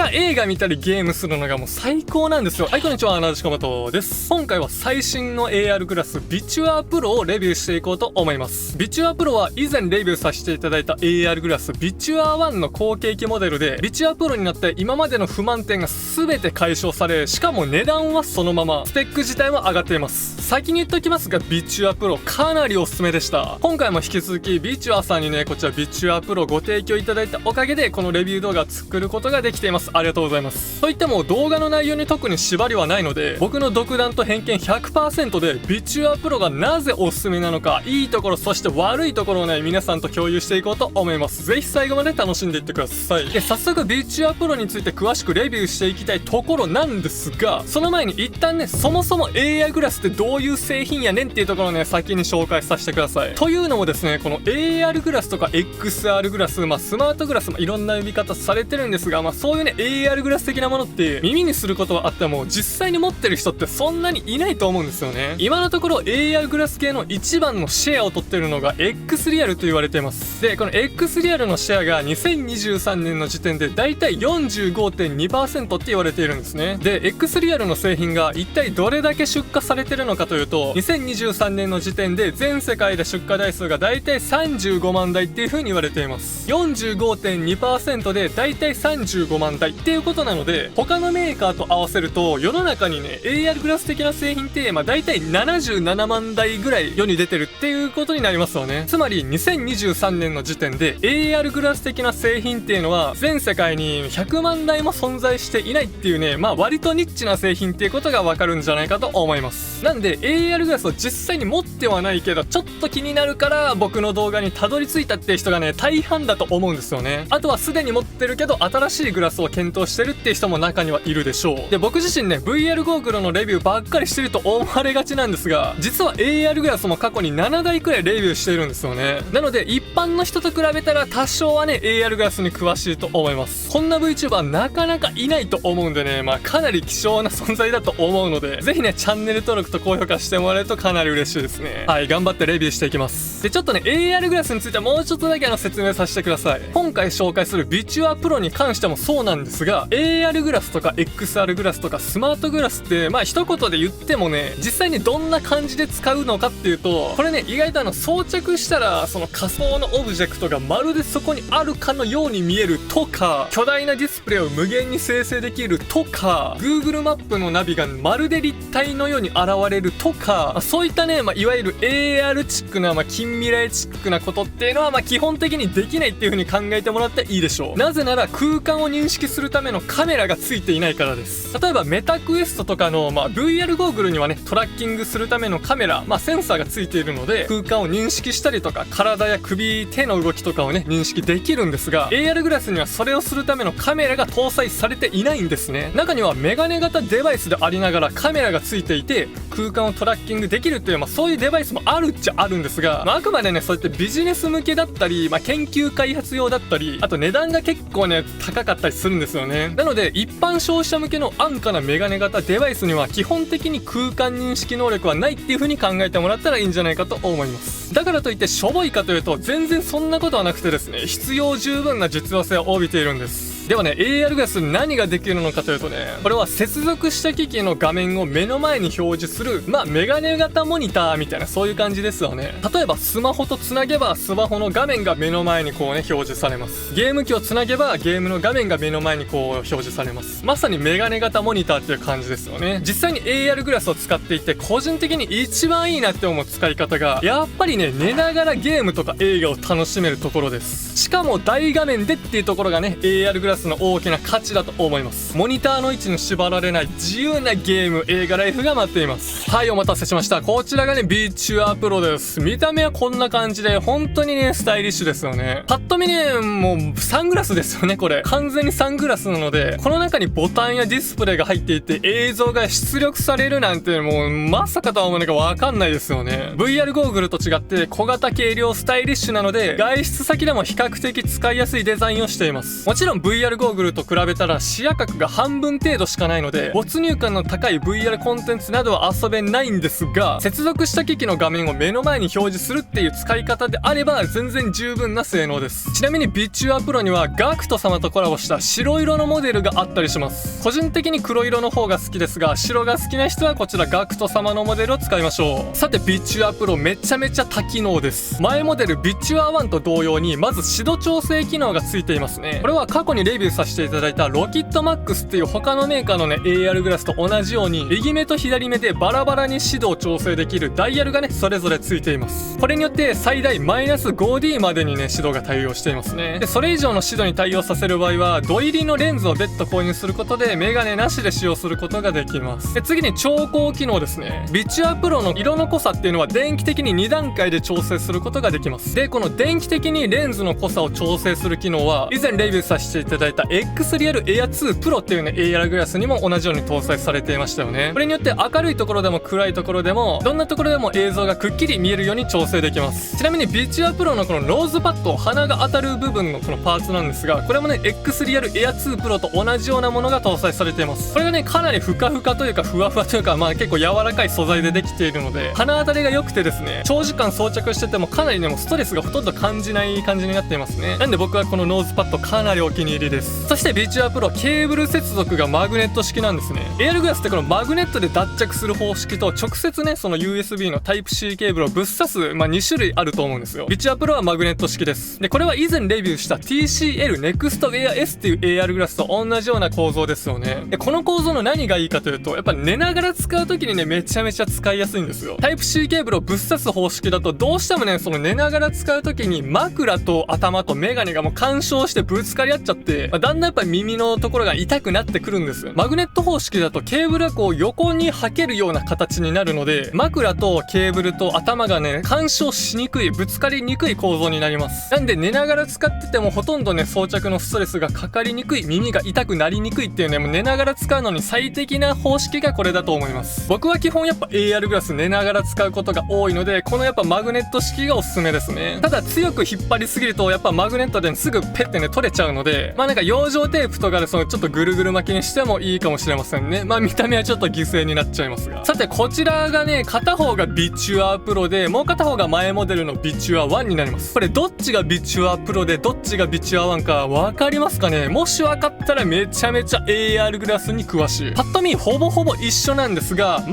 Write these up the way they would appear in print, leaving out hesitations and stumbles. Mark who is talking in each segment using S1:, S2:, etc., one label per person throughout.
S1: が映画見たりゲームするのがもう最高なんですよ。はい、こんにちは、なでしこまとです。今回は最新の AR グラスビチュアプロをレビューしていこうと思います。ビチュアプロは以前レビューさせていただいた AR グラスビチュア1の後継機モデルで、ビチュアプロになって今までの不満点が全て解消され、しかも値段はそのまま、スペック自体も上がっています。先に言っておきますが、ビチュアプロかなりおすすめでした。今回も引き続きビチュアさんにね、こちらビチュアプロご提供いただいたおかげでこのレビュー動画を作ることができています。ありがとうございます。といっても動画の内容に特に縛りはないので、僕の独断と偏見 100% でビチュアプロがなぜおすすめなのか、いいところそして悪いところをね、皆さんと共有していこうと思います。ぜひ最後まで楽しんでいってください。で、早速ビチュアプロについて詳しくレビューしていきたいところなんですが、その前に一旦ね、そもそも AR グラスってどういう製品やねんっていうところをね、先に紹介させてください。というのもですね、この AR グラスとか XR グラス、スマートグラス、いろんな呼び方されてるんですが、そういうね AR グラス的なものって耳にすることはあっても実際に持ってる人ってそんなにいないと思うんですよね。今のところ AR グラス系の一番のシェアを取ってるのが X リアルと言われています。で、この X リアルのシェアが2023年の時点でだいたい 45.2% って言われているんですね。で、X リアルの製品が一体どれだけ出荷されてるのかというと、2023年の時点で全世界で出荷台数がだいたい35万台っていう風に言われています。 45.2% でだいたい35万台っていうことなので、他のメーカーと合わせると世の中にね AR グラス的な製品ってだいたい77万台ぐらい世に出てるっていうことになりますよね。つまり2023年の時点で AR グラス的な製品っていうのは全世界に100万台も存在していないっていうね、割とニッチな製品っていうことがわかるんじゃないかと思います。なんで AR グラスを実際に持ってはないけどちょっと気になるから僕の動画にたどり着いたっていう人がね大半だと思うんですよね。あとはすでに持ってるけど新しいグラスを検討してるっていう人も中にはいるでしょう。で、僕自身ね VR ゴーグルのレビューばっかりしてると思われがちなんですが、実は AR グラスも過去に7台くらいレビューしているんですよね。なので一般の人と比べたら多少はね AR グラスに詳しいと思います。こんな VTuber なかなかいないと思うんでね、かなり希少な存在だと思うので、ぜひねチャンネル登録と高評価してもらえるとかなり嬉しいですね。はい、頑張ってレビューしていきます。で、ちょっとね AR グラスについてはもうちょっとだけ説明させてください。今回紹介するビチュアプロに関してもそうなんですが、 AR グラスとか XR グラスとかスマートグラスって一言で言ってもね、実際にどんな感じで使うのかっていうと、これね意外と装着したらその仮想のオブジェクトがまるでそこにあるかのように見えるとか、巨大なディスプレイを無限に生成できるとか、 Google マップのナビがまるで立体のように現れるとか、そういったね、いわゆる AR チックな、近未来チックなことっていうのは基本的にできないっていう風に考えてもらっていいでしょう。なぜなら空間を認識するためのカメラがついていないからです。例えばメタクエストとかの、VR ゴーグルにはねトラッキングするためのカメラ、センサーがついているので空間を認識したりとか、体や首、手の動きとかをね認識できるんですが、 AR グラスにはそれをするためのカメラが搭載されていないんですね。中にはメガネ型デバイスでありながらカメラがついていて空間をトラッキングできるっていう、そういうデバイスもあるっちゃあるんですが、あくまでねそうやってビジネス向けだったり、研究開発用だったり、あと値段が結構ね高かったりするんですよね。なので一般消費者向けの安価なメガネ型デバイスには基本的に空間認識能力はないっていう風に考えてもらったらいいんじゃないかと思います。だからといってしょぼいかというと全然そんなことはなくてですね、必要十分な実用性を帯びているんです。ではね AR グラス何ができるのかというとね、これは接続した機器の画面を目の前に表示するメガネ型モニターみたいな、そういう感じですよね。例えばスマホとつなげばスマホの画面が目の前に表示されます。ゲーム機をつなげばゲームの画面が目の前に表示されます。まさにメガネ型モニターっていう感じですよね。実際に AR グラスを使っていて個人的に一番いいなって思う使い方がやっぱりね、寝ながらゲームとか映画を楽しめるところです。しかも大画面でっていうところがね AR グラスの大きな価値だと思います。モニターの位置に縛られない自由なゲーム、映画ライフが待っています。はい、お待たせしました。こちらがねビチュアプロです。見た目はこんな感じで本当にねスタイリッシュですよね。パッと見ねもうサングラスですよね。これ完全にサングラスなので、この中にボタンやディスプレイが入っていて映像が出力されるなんてもうまさかとは思うのかわかんないですよね。 VR ゴーグルと違って小型軽量スタイリッシュなので外出先でも比較的使いやすいデザインをしています。もちろん VR VR ゴーグルと比べたら視野角が半分程度しかないので、没入感の高い VR コンテンツなどは遊べないんですが、接続した機器の画面を目の前に表示するっていう使い方であれば全然十分な性能です。ちなみにビチュアプロにはガクト様とコラボした白色のモデルがあったりします。個人的に黒色の方が好きですが、白が好きな人はこちらガクト様のモデルを使いましょう。さてビチュアプロめちゃめちゃ多機能です。前モデルビチュア1と同様にまず指導調整機能がついていますね。これは過去にレビューさせていただいたロキッドマックスっていう他のメーカーのね AR グラスと同じように右目と左目でバラバラに指導調整できるダイヤルがねそれぞれついています。これによって最大マイナス 5D までにね指導が対応していますね。でそれ以上の指導に対応させる場合は土入りのレンズを別途購入することでメガネなしで使用することができます。で次に調光機能ですね。ビチュアプロの色の濃さっていうのは電気的に2段階で調整することができます。でこの電気的にレンズの濃さを調整する機能は以前レビューさせていただいた X リアル Air 2 Pro っていうね AR グラスにも同じように搭載されていましたよね。これによって明るいところでも暗いところでもどんなところでも映像がくっきり見えるように調整できます。ちなみにビチュアプロのこのノーズパッド、鼻が当たる部分のこのパーツなんですが、これもね X リアル Air 2 Pro と同じようなものが搭載されています。これがねかなりふかふかというかふわふわというか結構柔らかい素材でできているので鼻当たりが良くてですね、長時間装着しててもかなりねもうストレスがほとんど感じない感じになっていますね。なんで僕はこのノーズパッドかなりお気に入りです。そしてビチュアプロケーブル接続がマグネット式なんですね。エアルグラスってこのマグネットで脱着する方式と直接ねその USB の Type-C ケーブルをぶっ刺す2種類あると思うんですよ。ビチュアプロはマグネット式です。でこれは以前レビューした TCL Next Wear S っていう AR グラスと同じような構造ですよね。でこの構造の何がいいかというとやっぱ寝ながら使う時にねめちゃめちゃ使いやすいんですよ。Type-C ケーブルをぶっ刺す方式だとどうしてもねその寝ながら使う時に枕と頭とメガネがもう干渉してぶつかり合っちゃって、だんだんやっぱり耳のところが痛くなってくるんです。マグネット方式だとケーブルがこう横にはけるような形になるので枕とケーブルと頭がね干渉しにくい、ぶつかりにくい構造になります。なんで寝ながら使っててもほとんどね装着のストレスがかかりにくい、耳が痛くなりにくいっていうねもう寝ながら使うのに最適な方式がこれだと思います。僕は基本やっぱ AR グラス寝ながら使うことが多いのでこのやっぱマグネット式がおすすめですね。ただ強く引っ張りすぎるとやっぱマグネットですぐペッてね取れちゃうのでなんか養生テープとかでそのちょっとぐるぐる巻きにしてもいいかもしれませんね。見た目はちょっと犠牲になっちゃいますが、さてこちらがね片方がビチュアプロでもう片方が前モデルのビチュア1になります。これどっちがビチュアプロでどっちがビチュア1か分かりますかね。もし分かったらめちゃめちゃ AR グラスに詳しい。パッと見ほぼほぼ一緒なんですが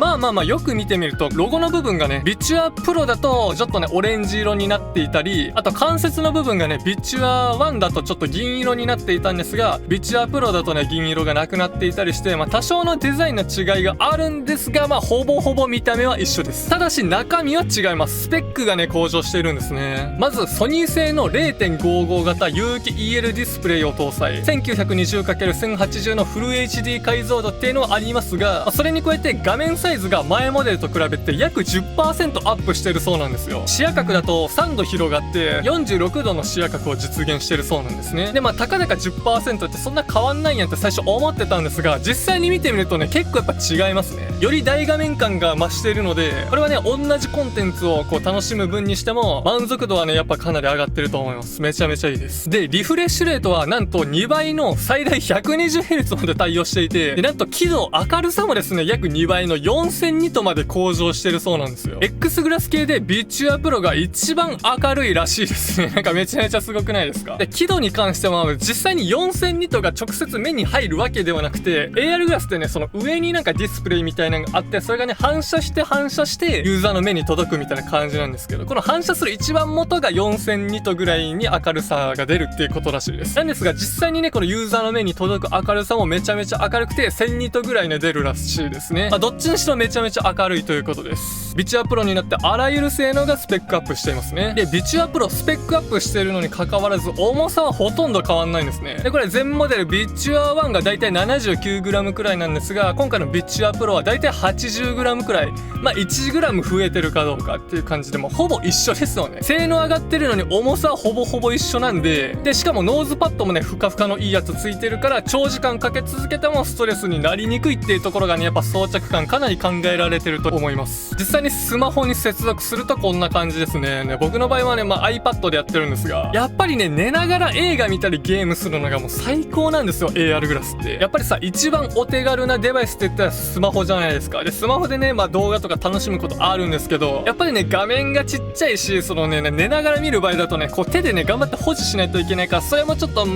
S1: よく見てみるとロゴの部分がねビチュアプロだとちょっとねオレンジ色になっていたり、あと関節の部分がねビチュア1だとちょっと銀色になっていたんですがビチュアプロだとね銀色がなくなっていたりして多少のデザインの違いがあるんですがほぼほぼ見た目は一緒です。ただし中身は違います。スペックがね向上しているんですね。まずソニー製の 0.55 型有機 EL ディスプレイを搭載、 1920×1080 のフル HD 解像度っていうのはありますがそれに加えて画面サイズが前モデルと比べて約 10% アップしてるそうなんですよ。視野角だと3度広がって46度の視野角を実現してるそうなんですね。でたかだか 10% ってそんな変わんないやんって最初思ってたんですが実際に見てみるとね結構やっぱ違いますね。より大画面感が増しているのでこれはね同じコンテンツをこう楽しむ分にしても満足度はねやっぱかなり上がってると思います。めちゃめちゃいいです。でリフレッシュレートはなんと2倍の最大 120Hz まで対応していて、でなんと輝度明るさもですね約2倍の4000ニットまで向上してるそうなんですよ。 X グラス系でビチュアプロが一番明るいらしいですね。なんかめちゃめちゃすごくないですか。で輝度に関しては実際に4000ニットが直接目に入るわけではなくて AR グラスってねその上になんかディスプレイみたいなのがあってそれがね反射してユーザーの目に届くみたいな感じなんですけど、この反射する一番元が4000ニットぐらいに明るさが出るっていうことらしいです。なんですが実際にねこのユーザーの目に届く明るさもめちゃめちゃ明るくて1000ニットぐらいね出るらしいですね。どっちにしろめちゃめちゃ明るいということです。ビチュアプロになってあらゆる性能がスペックアップしていますね。でビチュアプロスペックアップしているのに関わらず重さはほとんど変わんないんですね。でこれ全モデルビチュア1がだいたい 79g くらいなんですが今回のビチュアプロはだいたい 80g くらい、1g 増えてるかどうかっていう感じでもほぼ一緒ですよね。性能上がってるのに重さはほぼほぼ一緒なんでしかもノーズパッドもねふかふかのいいやつついてるから長時間かけ続けてもストレスになりにくいっていうところがねやっぱ装着感かなり考えられてると思います。実際にスマホに接続するとこんな感じですね。僕の場合はねiPad でやってるんですがやっぱりね寝ながら映画見たりゲームするののがもう最高なんですよ、 AR グラスって。やっぱりさ、一番お手軽なデバイスって言ったらスマホじゃないですか。でスマホでね、動画とか楽しむことあるんですけど、やっぱりね、画面がちっちゃいし、そのね、寝ながら見る場合だとね、こう手でね頑張って保持しないといけないから、それもちょっと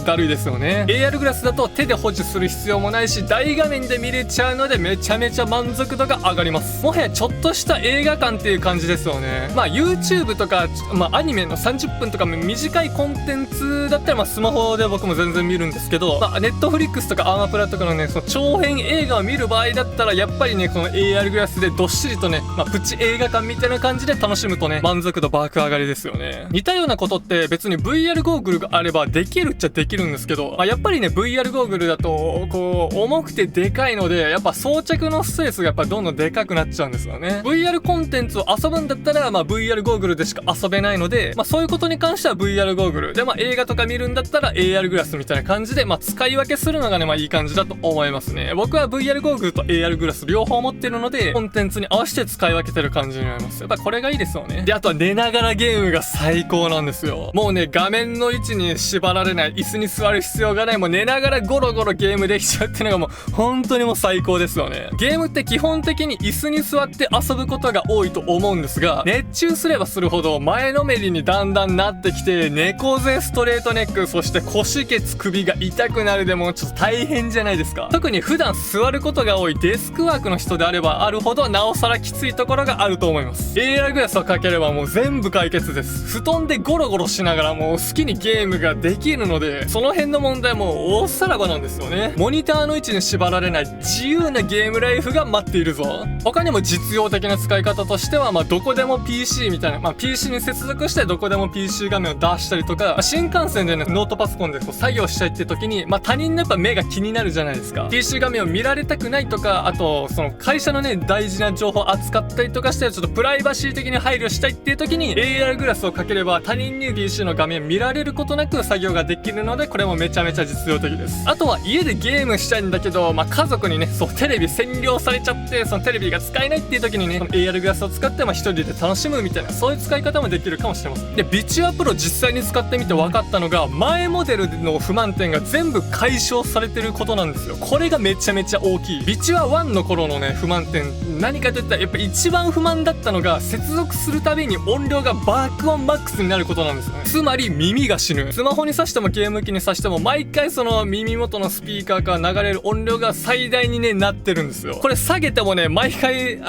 S1: だるいですよね。 AR グラスだと手で保持する必要もないし、大画面で見れちゃうのでめちゃめちゃ満足度が上がります。もはやちょっとした映画館っていう感じですよね。YouTube とか、アニメの30分とか短いコンテンツだったらスマホで僕も全然見るんですけど、Netflix とかアマプラとかのね、その長編映画を見る場合だったら、やっぱりね、この AR グラスでどっしりとね、プチ映画館みたいな感じで楽しむとね、満足度爆上がりですよね。似たようなことって別に VR ゴーグルがあればできるっちゃできるんですけど、やっぱりね VR ゴーグルだとこう重くてでかいので、やっぱ装着のスペースがやっぱどんどんでかくなっちゃうんですよね。 VR コンテンツを遊ぶんだったらVR ゴーグルでしか遊べないので、そういうことに関しては VR ゴーグルで、映画とか見るんだったら AR グラスみたいな感じで、使い分けするのがね、いい感じだと思いますね。僕は VR ゴーグルと AR グラス両方持ってるので、コンテンツに合わせて使い分けてる感じになります。やっぱこれがいいですよね。で、あとは寝ながらゲームが最高なんですよ。もうね、画面の位置に縛られない、椅子に座る必要がない、もう寝ながらゴロゴロゲームできちゃうっていうのがもう本当にもう最高ですよね。ゲームって基本的に椅子に座って遊ぶことが多いと思うんですが、熱中すればするほど前のめりにだんだんなってきて、猫背ストレートネック、そして腰ケツ首が痛くなるでもちょっと大変じゃないですか。特に普段座ることが多いデスクワークの人であればあるほど、なおさらきついところがあると思います。 AR グラスをかければもう全部解決です。布団でゴロゴロしながらもう好きにゲームができるので、その辺の問題も大さらばなんですよね。モニターの位置に縛られない自由なゲームライフが待っているぞ。他にも実用的な使い方としては、どこでも PC みたいな、PC に接続してどこでも PC 画面を出したりとか、新幹線でねノートパソコンでこう作業したいって時に、他人のやっぱ目が気になるじゃないですか。 PC 画面を見られたくないとか、あとその会社のね大事な情報を扱ったりとかして、ちょっとプライバシー的に配慮したいっていう時に AR グラスをかければ他人に PC の画面見られることなく作業ができるので、これもめちゃめちゃ実用的です。あとは家でゲームしたいんだけど、家族にねテレビ占領されちゃって、そのテレビが使えないっていう時にね、この AR グラスを使って一人で楽しむみたいな、そういう使い方もできるかもしれません。で、ビチュアプロ実際に使ってみて分かったのが、前モデルの不満点が全部解消されてることなんですよ。これがめちゃめちゃ大きい。ビチュア1の頃のね不満点、何かといったらやっぱ一番不満だったのが、接続するたびに音量が爆音マックスになることなんですよね。つまり耳が死ぬ。スマホに挿してもゲーム機に挿しても毎回その耳元のスピーカーから流れる音量が最大にねなってるんですよ。これ下げてもね毎回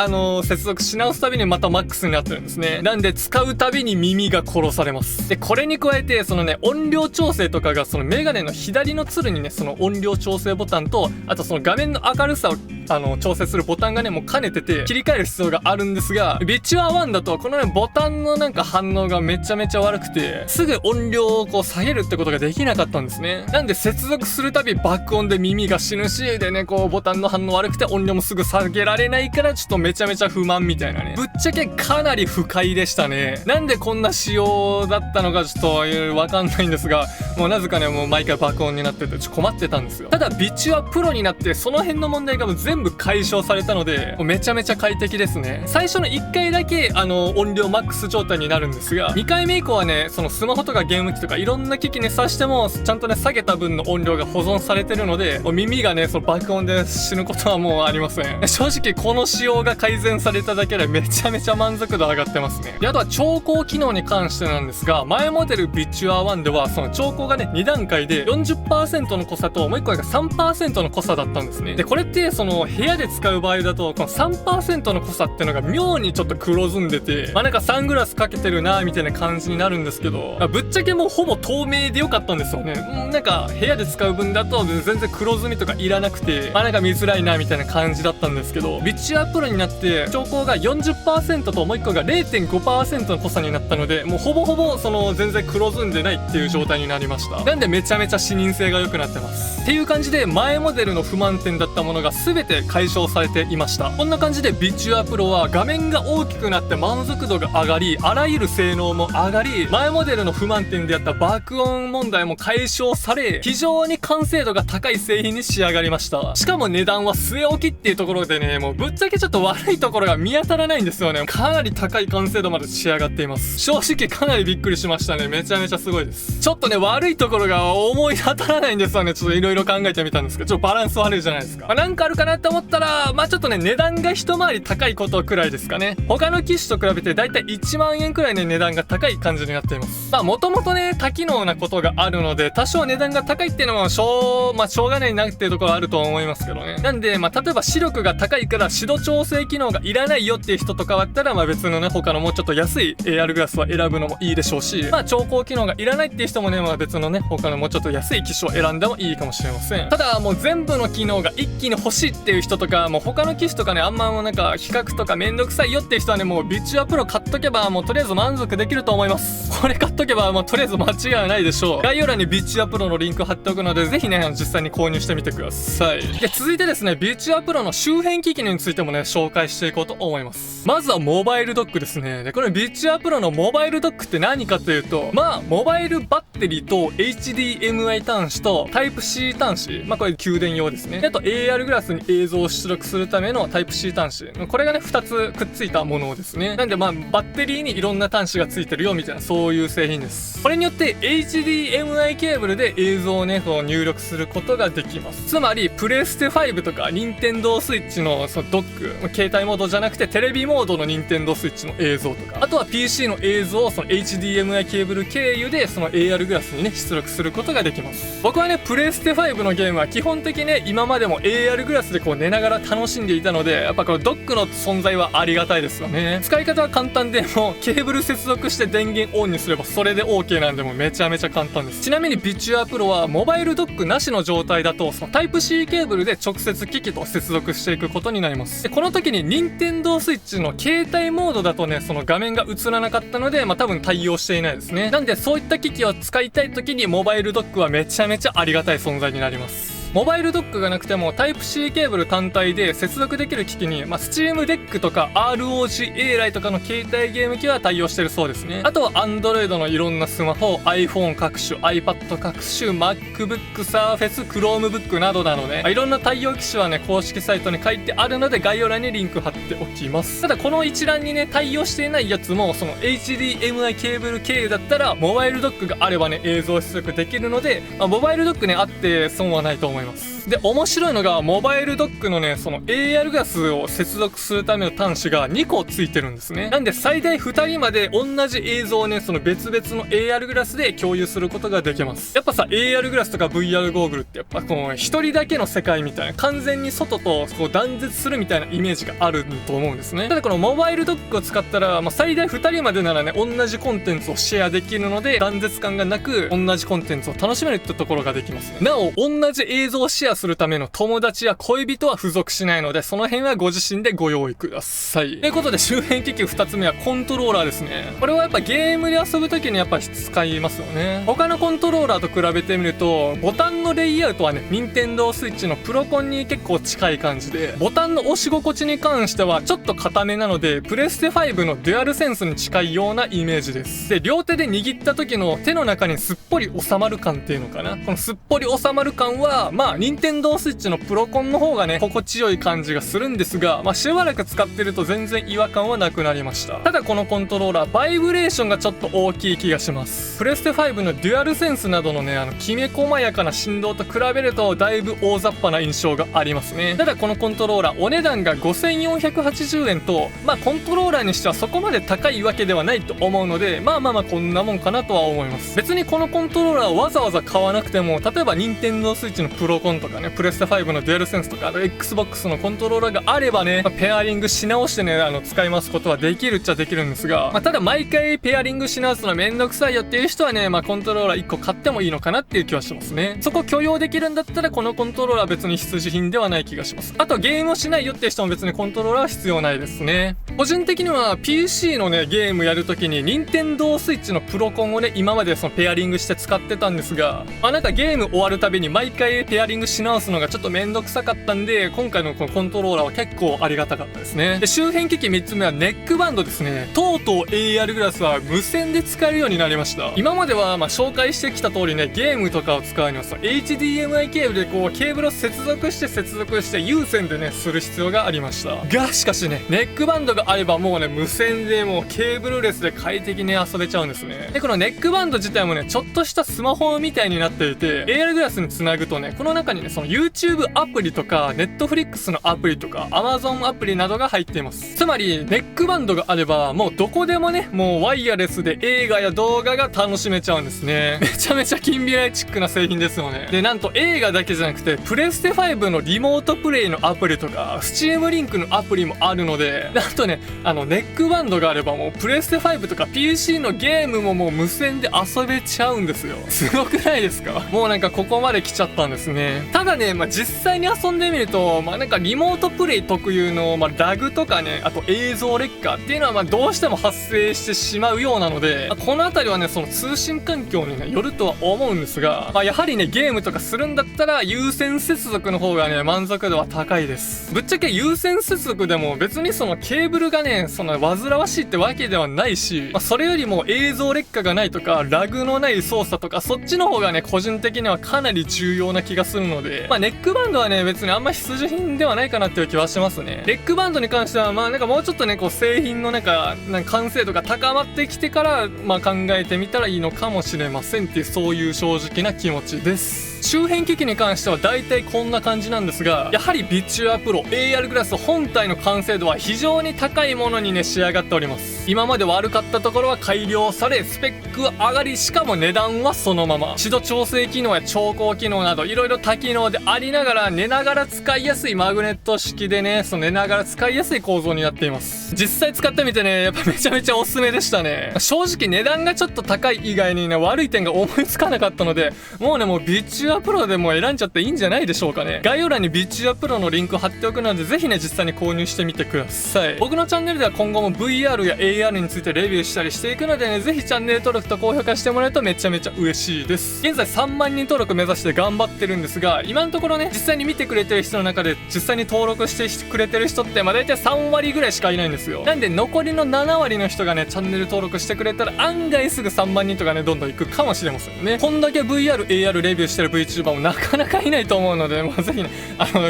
S1: 接続し直すたびにまたマックスになってるんですね。なんで使うたびに耳が殺されます。で、これに加えてそのね音量調整とかが、そのメガネの左のつるにねその音量調整ボタンと、あとその画面の明るさを調整するボタンがねもう兼ねてて切り替える必要があるんですが、ビチュア1だとこのねボタンの反応がめちゃめちゃ悪くて、すぐ音量をこう下げるってことができなかったんですね。なんで接続するたび爆音で耳が死ぬし、でねこうボタンの反応悪くて音量もすぐ下げられないから、ちょっとめちゃめちゃ不満みたいなね、ぶっちゃけかなり不快でしたね。なんでこんな仕様だったのかちょっとわかんないんですが、もうなぜかねもう毎回爆音になっててちょっと困ってたんですよ。ただビチュアプロになってその辺の問題がもう全部解消されたので、もうめちゃめちゃ快適ですね。最初の1回だけ音量マックス状態になるんですが、2回目以降はねそのスマホとかゲーム機とかいろんな機器に挿してもちゃんとね下げた分の音量が保存されてるので、もう耳がねその爆音で死ぬことはもうありません。正直この仕様が改善されただけでめちゃめちゃ満足度上がってますね。で、あとは調光機能に関してなんですが、前モデルビチュア1ではその調光がね2段階で 40% の濃さともう1個が 3% の濃さだったんですね。で、これってその部屋で使う場合だとこの 3% の濃さっていうのが妙にちょっと黒ずんでて、なんかサングラスかけてるなみたいな感じになるんですけど、ぶっちゃけもうほぼ透明でよかったんですよね。なんか部屋で使う分だと全然黒ずみとかいらなくて、なんか見づらいなみたいな感じだったんですけど、ビチュアプロになって調光が 40% ともう1個が 0.5% の濃さになったので、もうほぼほぼその全然黒ずんでないっていう状態になりました。なんでめちゃめちゃ視認性が良くなってますっていう感じで、前モデルの不満点だったものが全てて解消されていました。こんな感じでビチュアプロは画面が大きくなって満足度が上がり、あらゆる性能も上がり、前モデルの不満点であった爆音問題も解消され、非常に完成度が高い製品に仕上がりました。しかも値段は据え置きっていうところでね、もうぶっちゃけちょっと悪いところが見当たらないんですよね。かなり高い完成度まで仕上がっています。正直かなりびっくりしましたね。めちゃめちゃすごいです。ちょっとね、悪いところが思い当たらないんですよね。ちょっといろいろ考えてみたんですけど、ちょっとバランス悪いじゃないですか。なんかあるかなって思ったら、ちょっとね、値段が一回り高いことくらいですかね。他の機種と比べてだいたい1万円くらいね、値段が高い感じになっています。もともとね、多機能なことがあるので、多少値段が高いっていうのはしょうがないなっていうところはあると思いますけどね。なんで、例えば視力が高いから指導調整機能がいらないよっていう人とかだったら、別のね、他のもうちょっと安い AR グラスは選ぶのもいいでしょうし、調光機能がいらないっていう人もね、別のね、他のもうちょっと安い機種を選んでもいいかもしれません。ただ、もう全部の機能が一気に欲しいっていう人とか、もう他の機種とかね、あんまなんか比較とかめんどくさいよっていう人はね、もうビチュアプロ買っとけばもうとりあえず満足できると思います。これ買っとけばもうとりあえず間違いないでしょう。概要欄にビチュアプロのリンク貼っておくので、ぜひね、実際に購入してみてください。で、続いてですね、ビチュアプロの周辺機器についてもね、紹介していこうと思います。まずはモバイルドックですね。で、これビチュアプロのモバイルドックって何かというと、モバイルバッテリーと HDMI 端子と Type-C 端子、これ給電用ですね。あと AR グラスに映像を出力するための Type-C 端子。これがね、2つくっついたものですね。なんでバッテリーにいろんな端子がついてるよみたいな、そういう製品です。これによって HDMI ケーブルで映像をね、入力することができます。つまり、プレステ5とか Nintendo Switch のドック、携帯モードじゃなくてテレビモードの Nintendo Switch の映像とか、あとは PC の映像をHDMI ケーブル経由でAR グラスにね、出力することができます。僕はね、プレステ5のゲームは基本的にね、今までも AR グラスで寝ながら楽しんでいたので、やっぱこのドックの存在はありがたいですよね。使い方は簡単で、もうケーブル接続して電源オンにすればそれで OK なんで、もうめちゃめちゃ簡単です。ちなみにビチュアプロはモバイルドックなしの状態だと、Type-C ケーブルで直接機器と接続していくことになります。で、この時に Nintendo Switch の携帯モードだとね、画面が映らなかったので、多分対応していないですね。なんでそういった機器を使いたい時にモバイルドックはめちゃめちゃありがたい存在になります。モバイルドックがなくても Type-C ケーブル単体で接続できる機器に、Steam Deck とか ROG Ally とかの携帯ゲーム機は対応してるそうですね。あとは Android のいろんなスマホ、iPhone 各種、iPad 各種、MacBook、Surface、Chromebook などなので、いろんな対応機種はね、公式サイトに書いてあるので概要欄にリンク貼っておきます。ただこの一覧にね、対応していないやつも、HDMI ケーブル経由だったら、モバイルドックがあればね、映像出力できるので、モバイルドックね、あって損はないと思います。で、面白いのが、モバイルドックのね、AR グラスを接続するための端子が2個ついてるんですね。なんで最大2人まで同じ映像をね、別々の AR グラスで共有することができます。やっぱさ、AR グラスとか VR ゴーグルってやっぱ一人だけの世界みたいな、完全に外と断絶するみたいなイメージがあると思うんですね。ただこのモバイルドックを使ったら、最大2人までならね、同じコンテンツをシェアできるので、断絶感がなく、同じコンテンツを楽しめるってところができますね。なお、同じ映像をシェアするための友達や恋人は付属しないので、その辺はご自身でご用意ください。ということで、周辺機器2つ目はコントローラーですね。これはやっぱゲームで遊ぶ時にやっぱ使いますよね。他のコントローラーと比べてみると、ボタンのレイアウトはね、Nintendo Switch のプロコンに結構近い感じで、ボタンの押し心地に関してはちょっと硬めなので、プレステ5のデュアルセンスに近いようなイメージです。で、両手で握った時の手の中にすっぽり収まる感っていうのかな。このすっぽり収まる感は、Nintendo Switch のプロコンの方がね、心地よい感じがするんですが、しばらく使ってると全然違和感はなくなりました。ただこのコントローラー、バイブレーションがちょっと大きい気がします。プレステ5のデュアルセンスなどのね、きめ細やかな振動と比べると、だいぶ大雑把な印象がありますね。ただこのコントローラー、お値段が5480円と、コントローラーにしてはそこまで高いわけではないと思うので、こんなもんかなとは思います。別にこのコントローラーをわざわざ買わなくても、例えば Nintendo Switch のプロコンとかね、プレステ5のデュアルセンスとか、Xbox のコントローラーがあればね、ペアリングし直してね、使いますことはできるっちゃできるんですが、ただ毎回ペアリングし直すのめんどくさいよっていう人はね、コントローラー1個買ってもいいのかなっていう気はしますね。そこ許容できるんだったら、このコントローラーは別に必需品ではない気がします。あとゲームをしないよっていう人も別にコントローラーは必要ないですね。個人的には PC のね、ゲームやるときに Nintendo Switch のプロコンをね、今までペアリングして使ってたんですが、なんかゲーム終わるたびに毎回ペアリングしし直すのがちょっとめんどくさかったんで、今回のこのコントローラーは結構ありがたかったですね。で、周辺機器3つ目はネックバンドですね。とうとう AR グラスは無線で使えるようになりました。今までは紹介してきた通りね、ゲームとかを使うにはHDMI ケーブルでこうケーブルを接続して有線でねする必要がありました。がしかしね、ネックバンドがあればもうね、無線でもうケーブルレスで快適に遊べちゃうんですね。で、このネックバンド自体もね、ちょっとしたスマホみたいになっていて、AR グラスにつなぐとね、この中にね、その YouTube アプリとか Netflix のアプリとか Amazon アプリなどが入っています。つまりネックバンドがあればもうどこでもね、もうワイヤレスで映画や動画が楽しめちゃうんですね。めちゃめちゃ近未来チックな製品ですよね。で、なんと映画だけじゃなくてプレステ5のリモートプレイのアプリとか Steam リンクのアプリもあるので、なんとね、ネックバンドがあればもうプレステ5とか PC のゲームももう無線で遊べちゃうんですよ。すごくないですか？もうなんかここまで来ちゃったんですね。ただね、実際に遊んでみると、なんかリモートプレイ特有の、ラグとかね、あと映像劣化っていうのはどうしても発生してしまうようなので、このあたりはね、その通信環境にね、よるとは思うんですが、やはりね、ゲームとかするんだったら有線接続の方がね、満足度は高いです。ぶっちゃけ有線接続でも別にそのケーブルがね、その煩わしいってわけではないし、それよりも映像劣化がないとか、ラグのない操作とか、そっちの方がね、個人的にはかなり重要な気がするので、ネックバンドはね、別にあんま必需品ではないかなっていう気はしますね。ネックバンドに関しては、なんかもうちょっとね、こう製品のなんか完成度が高まってきてから、考えてみたらいいのかもしれませんっていう、そういう正直な気持ちです。周辺機器に関しては大体こんな感じなんですが、やはりビチュアプロ AR グラス本体の完成度は非常に高いものにね、仕上がっております。今まで悪かったところは改良され、スペックは上がり、しかも値段はそのまま。指導調整機能や調光機能などいろいろ多機能でありながら、寝ながら使いやすいマグネット式でね、その寝ながら使いやすい構造になっています。実際使ってみてね、やっぱめちゃめちゃおすすめでしたね。正直値段がちょっと高い以外にね、悪い点が思いつかなかったので、もうビチュアプロでも選んじゃっていいんじゃないでしょうかね。概要欄にビチュアプロのリンクを貼っておくので、ぜひね、実際に購入してみてください。僕のチャンネルでは今後も VR や AR についてレビューしたりしていくのでね、ぜひチャンネル登録と高評価してもらえるとめちゃめちゃ嬉しいです。現在3万人登録目指して頑張ってるんですが、今のところね、実際に見てくれてる人の中で実際に登録してくれてる人って大体3割ぐらいしかいないんですよ。なんで残りの7割の人がね、チャンネル登録してくれたら案外すぐ3万人とかね、どんどんいくかもしれませんね。こんだけ VR、AR レビューしてる VTuber もなかなかいないと思うので、ぜひね、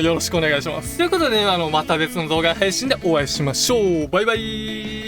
S1: よろしくお願いします。ということで、また別の動画配信でお会いしましょう。バイバイ。